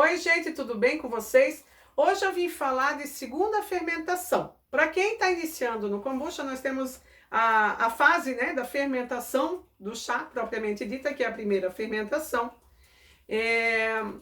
Oi, gente, tudo bem com vocês? Hoje eu vim falar de segunda fermentação. Para quem está iniciando no kombucha, nós temos a fase, né, da fermentação do chá, propriamente dita, que é a primeira fermentação.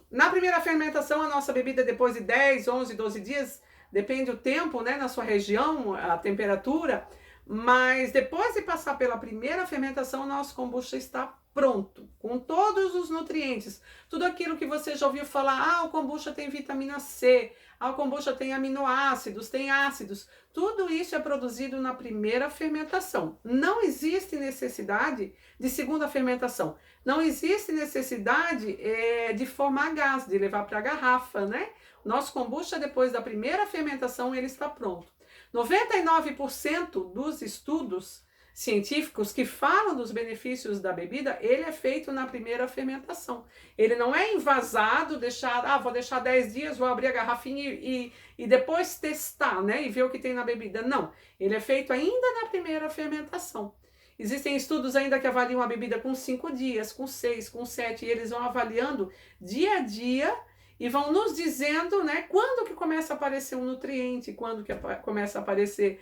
Na primeira fermentação, a nossa bebida, depois de 10, 11, 12 dias, depende do tempo, né, na sua região, a temperatura, mas depois de passar pela primeira fermentação, o nosso kombucha está pronto, com todos os nutrientes, tudo aquilo que você já ouviu falar, o kombucha tem vitamina C, o kombucha tem aminoácidos, tem ácidos, tudo isso é produzido na primeira fermentação. Não existe necessidade de segunda fermentação. Não existe necessidade de formar gás, de levar para a garrafa, né? Nosso kombucha, depois da primeira fermentação, ele está pronto. 99% dos estudos científicos que falam dos benefícios da bebida, ele é feito na primeira fermentação. Ele não é envasado, vou deixar 10 dias, vou abrir a garrafinha e depois testar, né? E ver o que tem na bebida. Não, ele é feito ainda na primeira fermentação. Existem estudos ainda que avaliam a bebida com 5 dias, com 6, com 7, e eles vão avaliando dia a dia e vão nos dizendo, né, quando que começa a aparecer um nutriente, quando que começa a aparecer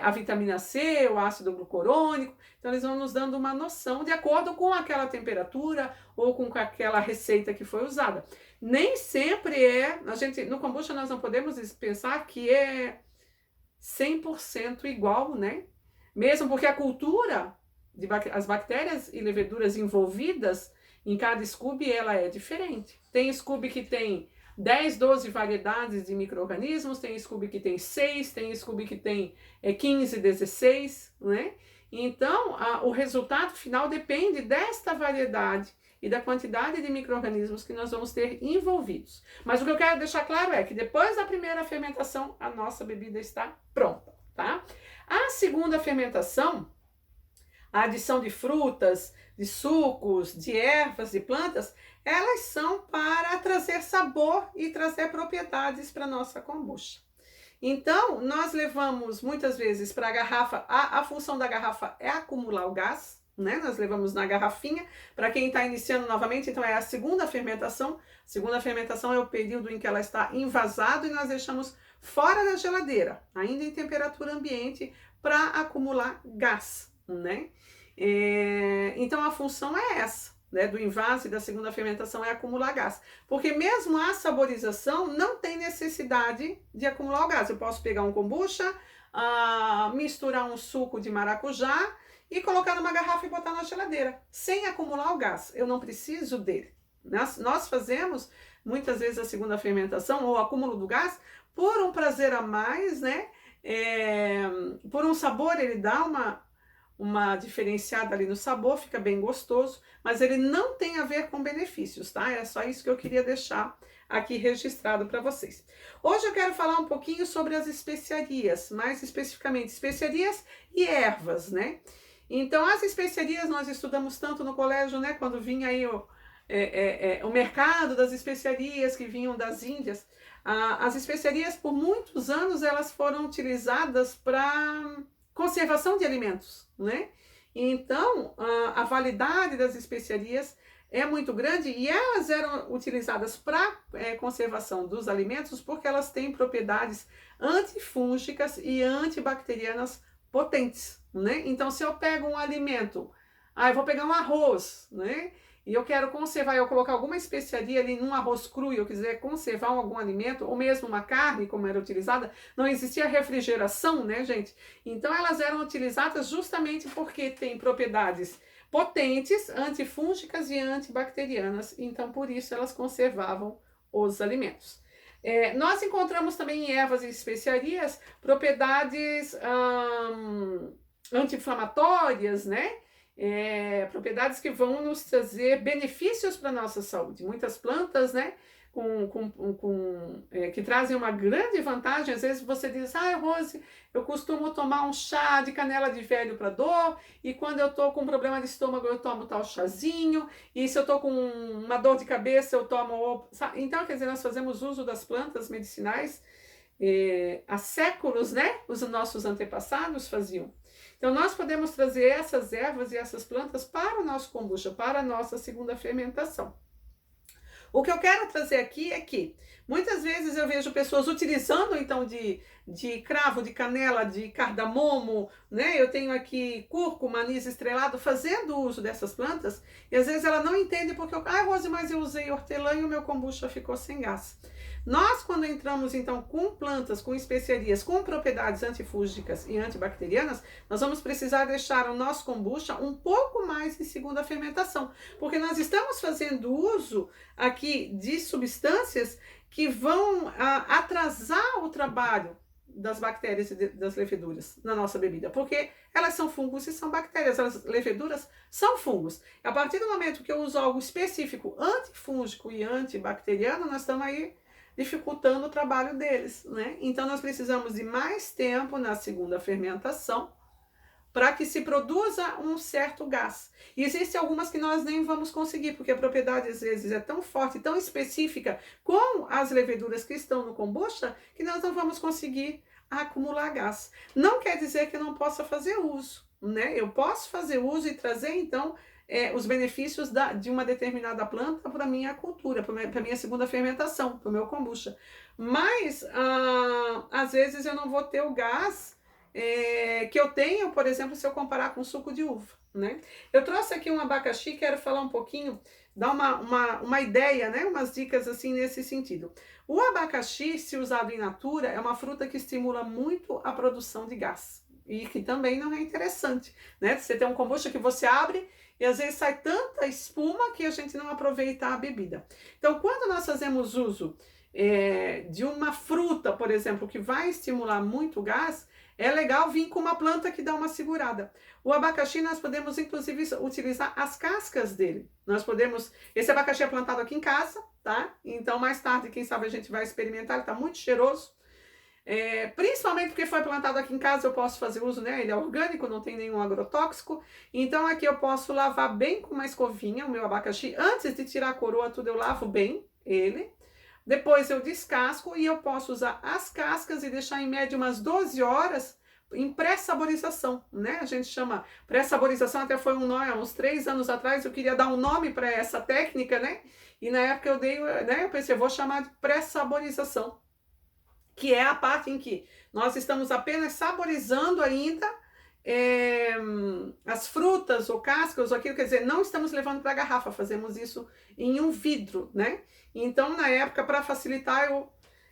a vitamina C, o ácido glucurônico. Então eles vão nos dando uma noção de acordo com aquela temperatura ou com aquela receita que foi usada. Nem sempre no kombucha nós não podemos pensar que é 100% igual, né? Mesmo porque a cultura, as bactérias e leveduras envolvidas em cada scooby, ela é diferente. Tem scooby que tem 10, 12 variedades de micro-organismos, tem scooby que tem 6, tem scooby que tem 15, 16, né? Então, o resultado final depende desta variedade e da quantidade de micro-organismos que nós vamos ter envolvidos. Mas o que eu quero deixar claro é que depois da primeira fermentação, a nossa bebida está pronta, tá? A segunda fermentação, a adição de frutas, de sucos, de ervas, de plantas, elas são para trazer sabor e trazer propriedades para a nossa kombucha. Então, nós levamos muitas vezes para a garrafa, a função da garrafa é acumular o gás, né? Nós levamos na garrafinha. Para quem está iniciando novamente, então é a segunda fermentação. Segunda fermentação é o período em que ela está envasada e nós deixamos fora da geladeira, ainda em temperatura ambiente, para acumular gás, né? Então a função é essa, né, do invase da segunda fermentação, é acumular gás, porque mesmo a saborização não tem necessidade de acumular o gás. Eu posso pegar um kombucha, misturar um suco de maracujá e colocar numa garrafa e botar na geladeira, sem acumular o gás. Eu não preciso dele. Nós fazemos muitas vezes a segunda fermentação ou acúmulo do gás por um prazer a mais, né? Por um sabor, ele dá uma diferenciada ali no sabor, fica bem gostoso, mas ele não tem a ver com benefícios, tá? É só isso que eu queria deixar aqui registrado para vocês. Hoje eu quero falar um pouquinho sobre as especiarias, mais especificamente especiarias e ervas, né? Então, as especiarias nós estudamos tanto no colégio, né? Quando vinha aí o mercado das especiarias que vinham das Índias. As especiarias, por muitos anos, elas foram utilizadas para conservação de alimentos, né? Então, a validade das especiarias é muito grande e elas eram utilizadas para conservação dos alimentos porque elas têm propriedades antifúngicas e antibacterianas potentes, né? Então, se eu pego um alimento, eu vou pegar um arroz, né? E eu quero conservar, eu colocar alguma especiaria ali num arroz cru e eu quiser conservar algum alimento, ou mesmo uma carne, como era utilizada, não existia refrigeração, né, gente? Então, elas eram utilizadas justamente porque têm propriedades potentes, antifúngicas e antibacterianas. Então, por isso, elas conservavam os alimentos. Nós encontramos também em ervas e especiarias propriedades anti-inflamatórias, né? Propriedades que vão nos trazer benefícios para a nossa saúde. Muitas plantas, né, que trazem uma grande vantagem. Às vezes você diz, Rose, eu costumo tomar um chá de canela de velho para dor, e quando eu estou com problema de estômago eu tomo tal chazinho, e se eu estou com uma dor de cabeça eu tomo... Então, quer dizer, nós fazemos uso das plantas medicinais há séculos, né? Os nossos antepassados faziam. Então, nós podemos trazer essas ervas e essas plantas para o nosso kombucha, para a nossa segunda fermentação. O que eu quero trazer aqui é que muitas vezes eu vejo pessoas utilizando então de cravo, de canela, de cardamomo, né? Eu tenho aqui cúrcuma, anis estrelado, fazendo uso dessas plantas, e às vezes ela não entende porque Rose, mas eu usei hortelã e o meu kombucha ficou sem gás. Nós, quando entramos então com plantas, com especiarias, com propriedades antifúngicas e antibacterianas, nós vamos precisar deixar o nosso kombucha um pouco mais em segunda fermentação, porque nós estamos fazendo uso aqui de substâncias que vão atrasar o trabalho das bactérias e das leveduras na nossa bebida, porque elas são fungos e são bactérias, as leveduras são fungos. A partir do momento que eu uso algo específico antifúngico e antibacteriano, nós estamos aí dificultando o trabalho deles, né? Então nós precisamos de mais tempo na segunda fermentação para que se produza um certo gás. E existem algumas que nós nem vamos conseguir, porque a propriedade às vezes é tão forte, tão específica com as leveduras que estão no kombucha, que nós não vamos conseguir acumular gás. Não quer dizer que eu não possa fazer uso, né? Eu posso fazer uso e trazer então os benefícios de uma determinada planta para a minha cultura, para a minha segunda fermentação, para o meu kombucha. Mas, às vezes, eu não vou ter o gás que eu tenho, por exemplo, se eu comparar com suco de uva, né? Eu trouxe aqui um abacaxi, quero falar um pouquinho, dar uma ideia, né? Umas dicas assim nesse sentido. O abacaxi, se usado in natura, é uma fruta que estimula muito a produção de gás. E que também não é interessante, né? Você tem um kombucha que você abre e às vezes sai tanta espuma que a gente não aproveita a bebida. Então, quando nós fazemos uso de uma fruta, por exemplo, que vai estimular muito o gás, é legal vir com uma planta que dá uma segurada. O abacaxi nós podemos inclusive utilizar as cascas dele. Esse abacaxi é plantado aqui em casa, tá? Então mais tarde, quem sabe a gente vai experimentar, ele tá muito cheiroso. Principalmente porque foi plantado aqui em casa, eu posso fazer uso, né? Ele é orgânico, não tem nenhum agrotóxico. Então aqui eu posso lavar bem com uma escovinha o meu abacaxi. Antes de tirar a coroa, tudo eu lavo bem ele. Depois eu descasco e eu posso usar as cascas e deixar em média umas 12 horas em pré-saborização, né? A gente chama pré-saborização, até foi um nome, uns 3 anos atrás, eu queria dar um nome para essa técnica, né? E na época eu pensei, eu vou chamar de pré-saborização, que é a parte em que nós estamos apenas saborizando ainda as frutas ou cascas ou aquilo, quer dizer, não estamos levando para a garrafa, fazemos isso em um vidro, né? Então, na época, para facilitar,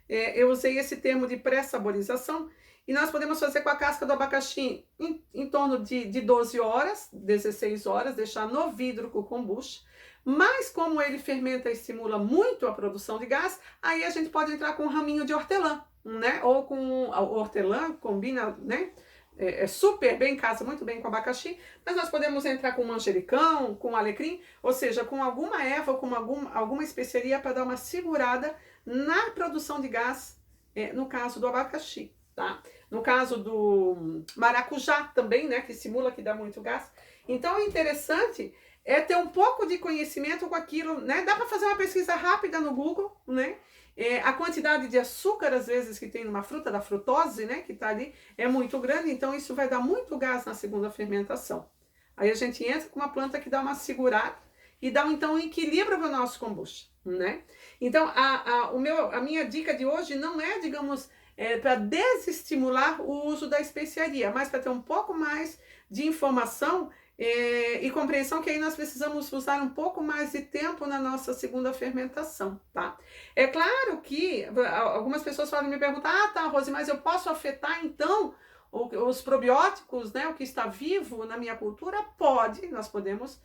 eu usei esse termo de pré-saborização e nós podemos fazer com a casca do abacaxi em torno de 12 horas, 16 horas, deixar no vidro com o kombucha. Mas como ele fermenta e estimula muito a produção de gás, aí a gente pode entrar com um raminho de hortelã, né? Ou com hortelã, combina, né? Super bem, casa muito bem com abacaxi, mas nós podemos entrar com manjericão, com alecrim, ou seja, com alguma erva ou com alguma especiaria para dar uma segurada na produção de gás, no caso do abacaxi, tá? No caso do maracujá também, né, que simula que dá muito gás. Então, o interessante é ter um pouco de conhecimento com aquilo, né? Dá para fazer uma pesquisa rápida no Google, né? A quantidade de açúcar, às vezes, que tem numa fruta, da frutose, né, que tá ali, é muito grande, então isso vai dar muito gás na segunda fermentação. Aí a gente entra com uma planta que dá uma segurada e dá, então, um equilíbrio para o nosso kombucha, né? Então, a minha dica de hoje não é, digamos, para desestimular o uso da especiaria, mas para ter um pouco mais de informação e compreensão que aí nós precisamos usar um pouco mais de tempo na nossa segunda fermentação, tá? É claro que algumas pessoas podem me perguntar, tá, Rose, mas eu posso afetar então os probióticos, né, o que está vivo na minha cultura? Pode, nós podemos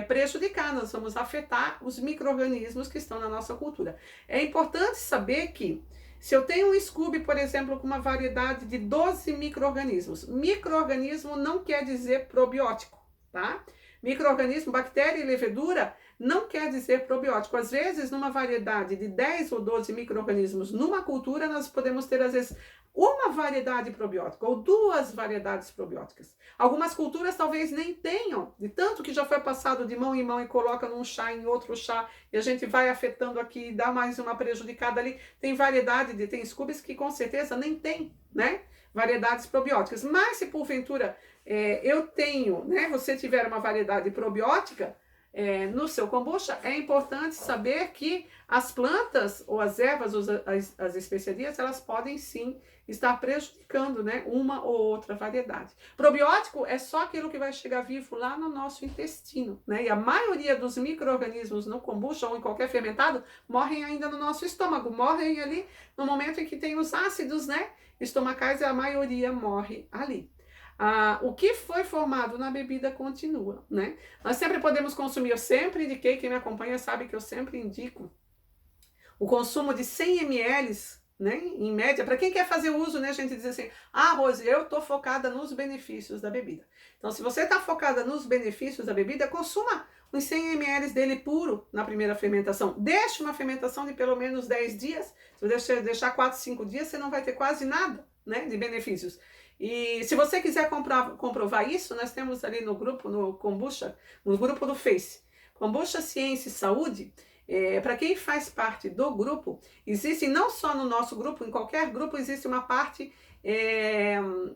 prejudicar, nós vamos afetar os micro-organismos que estão na nossa cultura. É importante saber que se eu tenho um Scooby, por exemplo, com uma variedade de 12 micro-organismos, micro-organismo não quer dizer probiótico, tá? Micro-organismo, bactéria e levedura não quer dizer probiótico. Às vezes, numa variedade de 10 ou 12 micro-organismos numa cultura, nós podemos ter, às vezes, uma variedade probiótica ou 2 variedades probióticas. Algumas culturas talvez nem tenham, de tanto que já foi passado de mão em mão e coloca num chá, em outro chá, e a gente vai afetando aqui, dá mais uma prejudicada ali. Tem variedade, tem Scoobies que com certeza nem tem, né? Variedades probióticas. Mas se porventura eu tenho, né? Você tiver uma variedade probiótica, no seu kombucha, é importante saber que as plantas ou as ervas, as especiarias, elas podem sim estar prejudicando, né, uma ou outra variedade. Probiótico é só aquilo que vai chegar vivo lá no nosso intestino, né? E a maioria dos micro-organismos no kombucha ou em qualquer fermentado morrem ainda no nosso estômago, morrem ali no momento em que tem os ácidos, né, estomacais, a maioria morre ali. O que foi formado na bebida continua, né? Nós sempre podemos consumir, eu sempre indiquei, quem me acompanha sabe que eu sempre indico o consumo de 100 ml, né, em média, para quem quer fazer uso, né, a gente diz assim, Rose, eu estou focada nos benefícios da bebida. Então, se você está focada nos benefícios da bebida, consuma uns 100 ml dele puro na primeira fermentação. Deixe uma fermentação de pelo menos 10 dias. Se você deixar 4, 5 dias, você não vai ter quase nada, né, de benefícios. E se você quiser comprovar isso, nós temos ali no grupo, no Kombucha, no grupo do Face, Kombucha Ciência e Saúde. Para quem faz parte do grupo, existe não só no nosso grupo, em qualquer grupo existe uma parte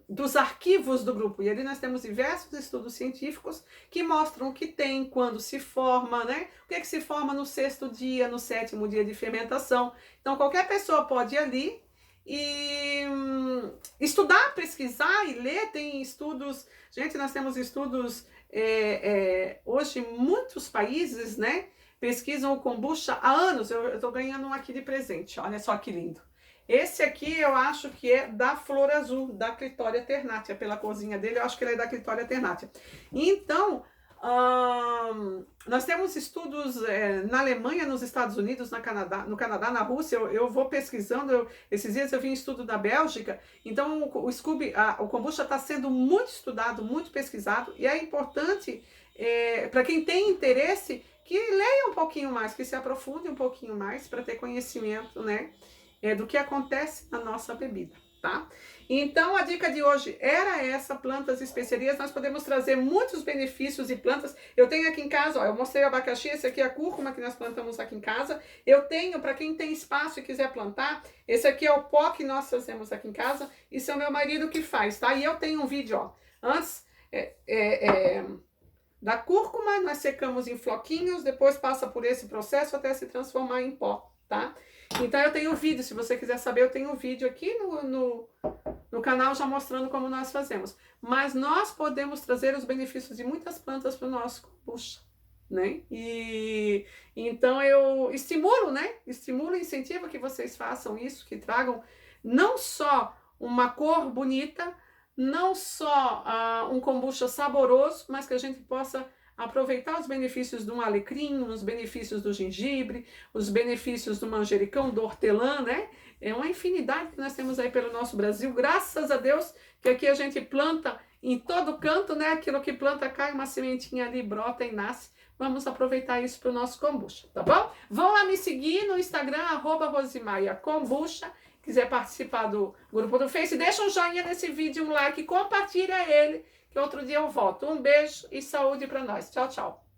dos arquivos do grupo. E ali nós temos diversos estudos científicos que mostram o que tem, quando se forma, né? O que é que se forma no 6º dia, no 7º dia de fermentação. Então qualquer pessoa pode ir ali e estudar, pesquisar e ler. Tem estudos, gente, nós temos estudos hoje em muitos países, né? Pesquisam o kombucha há anos. Eu estou ganhando um aqui de presente, olha só que lindo. Esse aqui eu acho que é da Flor Azul, da Clitoria ternatia, pela corzinha dele eu acho que ele é da Clitoria ternatia. Então, nós temos estudos na Alemanha, nos Estados Unidos, no Canadá, na Rússia. Eu vou pesquisando, esses dias eu vi um estudo da Bélgica. Então o kombucha está sendo muito estudado, muito pesquisado, e é importante para quem tem interesse que leia um pouquinho mais, que se aprofunde um pouquinho mais para ter conhecimento, né, do que acontece na nossa bebida, tá? Então a dica de hoje era essa, plantas e especiarias. Nós podemos trazer muitos benefícios de plantas. Eu tenho aqui em casa, ó, eu mostrei o abacaxi, esse aqui é a cúrcuma que nós plantamos aqui em casa. Eu tenho, para quem tem espaço e quiser plantar, esse aqui é o pó que nós fazemos aqui em casa. Isso é o meu marido que faz, tá? E eu tenho um vídeo, ó, antes da cúrcuma, nós secamos em floquinhos, depois passa por esse processo até se transformar em pó, tá? Então eu tenho vídeo, se você quiser saber, eu tenho um vídeo aqui no canal já mostrando como nós fazemos. Mas nós podemos trazer os benefícios de muitas plantas para o nosso kombucha, né? E então eu estimulo, né? Estimulo e incentivo que vocês façam isso, que tragam não só uma cor bonita, não só um kombucha saboroso, mas que a gente possa aproveitar os benefícios do alecrim, os benefícios do gengibre, os benefícios do manjericão, do hortelã, né? É uma infinidade que nós temos aí pelo nosso Brasil. Graças a Deus que aqui a gente planta em todo canto, né? Aquilo que planta cai, uma sementinha ali, brota e nasce. Vamos aproveitar isso para o nosso kombucha, tá bom? Vão lá me seguir no Instagram, @rosemaiakombucha. Quiser participar do grupo do Face, deixa um joinha nesse vídeo, um like, compartilha ele, que outro dia eu volto. Um beijo e saúde para nós. Tchau, tchau.